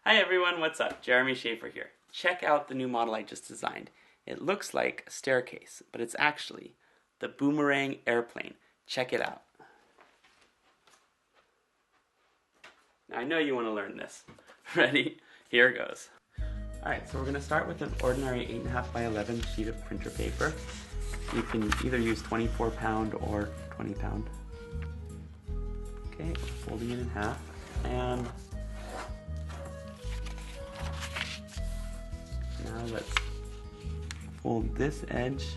Hi everyone, what's up? Jeremy Schaefer here. Check out the new model I just designed. It looks like a staircase, but it's actually the boomerang airplane. Check it out. Now I know you want to learn this. Ready? Here goes. Alright, so we're going to start with an ordinary 8.5 by 11 sheet of printer paper. You can either use 24 pound or 20 pound. Okay, folding it in half, and now let's fold this edge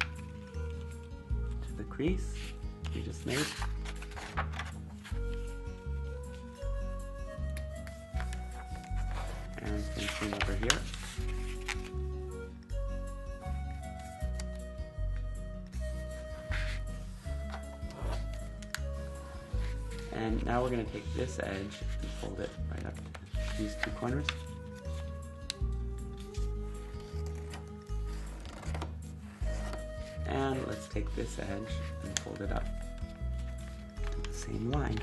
to the crease we just made. And same thing over here. And now we're going to take this edge and fold it right up to these two corners. And let's take this edge and fold it up to the same line.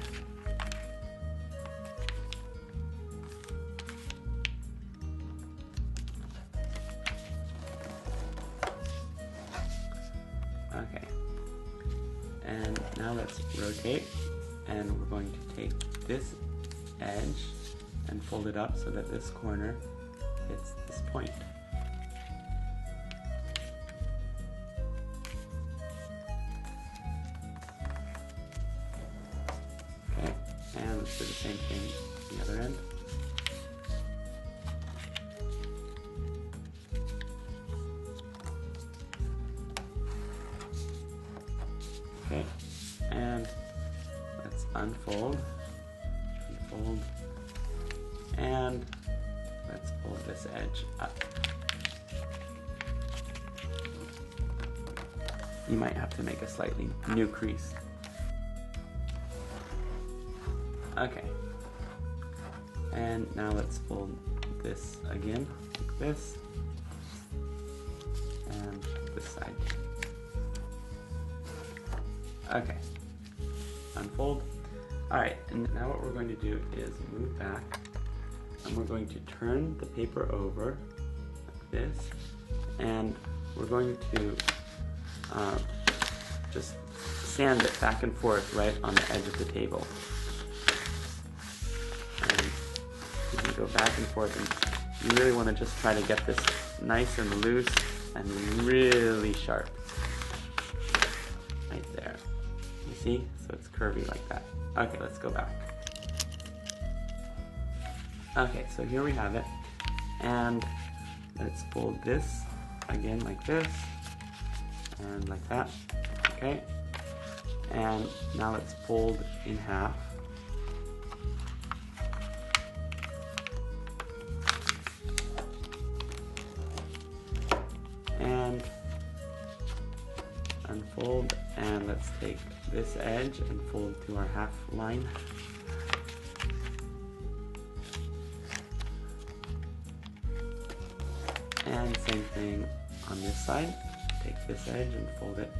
Okay. And now let's rotate. And we're going to take this edge and fold it up so that this corner hits this point. Okay, and let's do the same thing on the other end. Okay, and let's unfold, and let's pull this edge up. You might have to make a slightly new crease. Okay, and now let's fold this again, like this, and this side. Okay. Unfold. Alright, and now what we're going to do is move back, and we're going to turn the paper over like this, and we're going to just sand it back and forth right on the edge of the table. And you can go back and forth, and you really want to just try to get this nice and loose and really sharp. Right there. You see? So it's curvy like that. Okay, let's go back. Okay, so here we have it. And let's fold this again like this. And like that. Okay. And now let's fold in half. And unfold, and let's take this edge and fold to our half line. And same thing on this side. Take this edge and fold it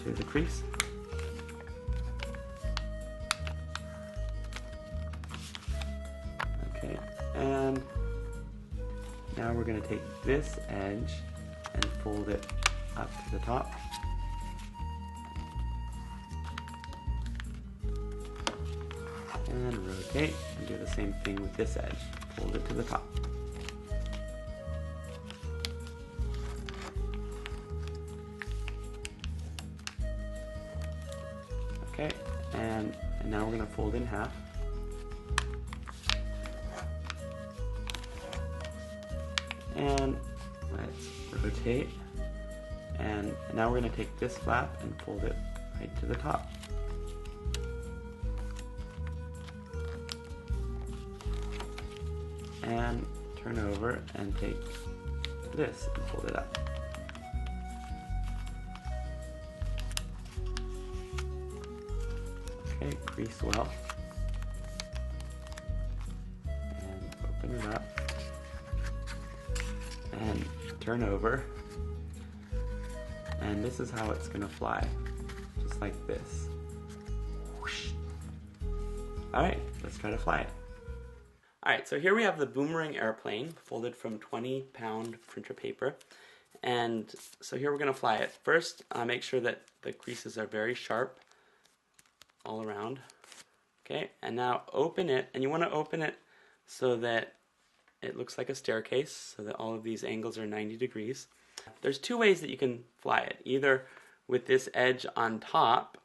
to the crease. Okay, and now we're going to take this edge and fold it up to the top. And rotate, and do the same thing with this edge. Fold it to the top. Okay, and now we're going to fold in half. And let's rotate. And now we're going to take this flap and fold it right to the top. And turn over and take this and fold it up. Okay, crease well. And open it up. And turn over. And this is how it's going to fly. Just like this. Whoosh. Alright, let's try to fly it. Alright, so here we have the boomerang airplane folded from 20-pound printer paper. And so here we're going to fly it. First, make sure that the creases are very sharp all around. Okay, and now open it, and you want to open it so that it looks like a staircase, so that all of these angles are 90 degrees. There's two ways that you can fly it. Either with this edge on top,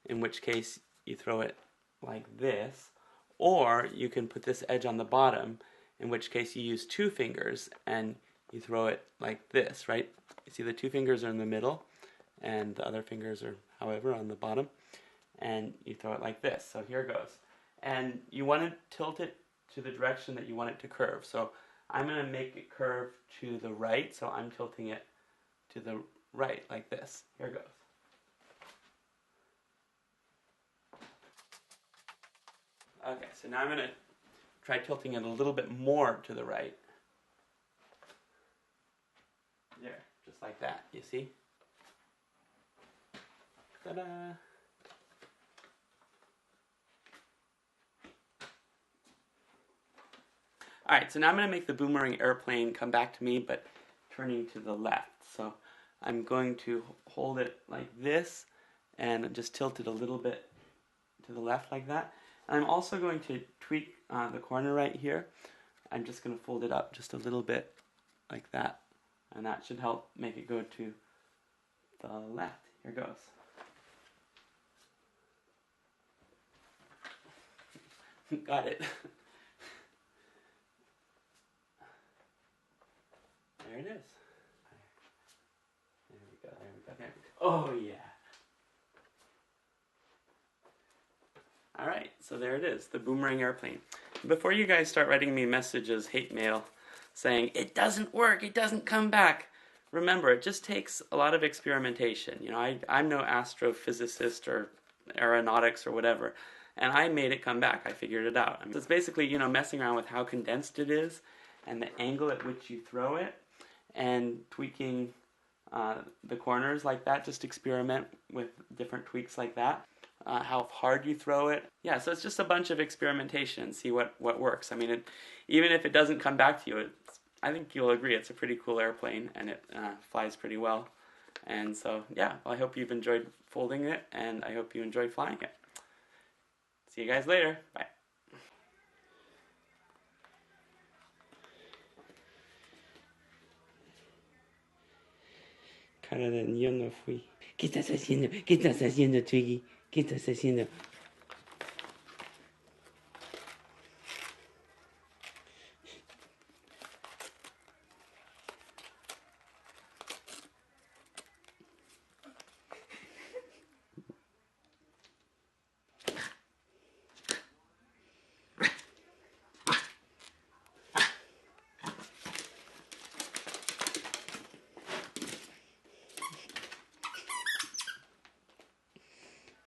in which case you throw it like this, or you can put this edge on the bottom, in which case you use two fingers and you throw it like this, right? You see the two fingers are in the middle and the other fingers are, however, on the bottom, and you throw it like this. So here goes. And you want to tilt it to the direction that you want it to curve. So I'm going to make it curve to the right, so I'm tilting it to the right like this. Here goes. Okay, so now I'm going to try tilting it a little bit more to the right. There, just like that, you see? Ta-da! Alright, so now I'm going to make the boomerang airplane come back to me, but turning to the left. So I'm going to hold it like this and just tilt it a little bit to the left like that. And I'm also going to tweak the corner right here. I'm just going to fold it up just a little bit like that. And that should help make it go to the left. Here goes. Got it. There it is. There we go, there we go, there we go. Oh yeah. Alright, so there it is, the boomerang airplane. Before you guys start writing me messages, hate mail, saying, it doesn't work, it doesn't come back, remember, it just takes a lot of experimentation. You know, I'm no astrophysicist or aeronautics or whatever, and I made it come back. I figured it out. So it's basically, you know, messing around with how condensed it is and the angle at which you throw it and tweaking the corners like that. Just experiment with different tweaks like that. How hard you throw it. Yeah, so it's just a bunch of experimentation and see what works. I mean, even if it doesn't come back to you, I think you'll agree it's a pretty cool airplane and it flies pretty well. And so, yeah, well, I hope you've enjoyed folding it and I hope you enjoyed flying it. See you guys later. Bye. Cara de yo no fui. ¿Qué estás haciendo? ¿Qué estás haciendo, Twiggy? ¿Qué estás haciendo?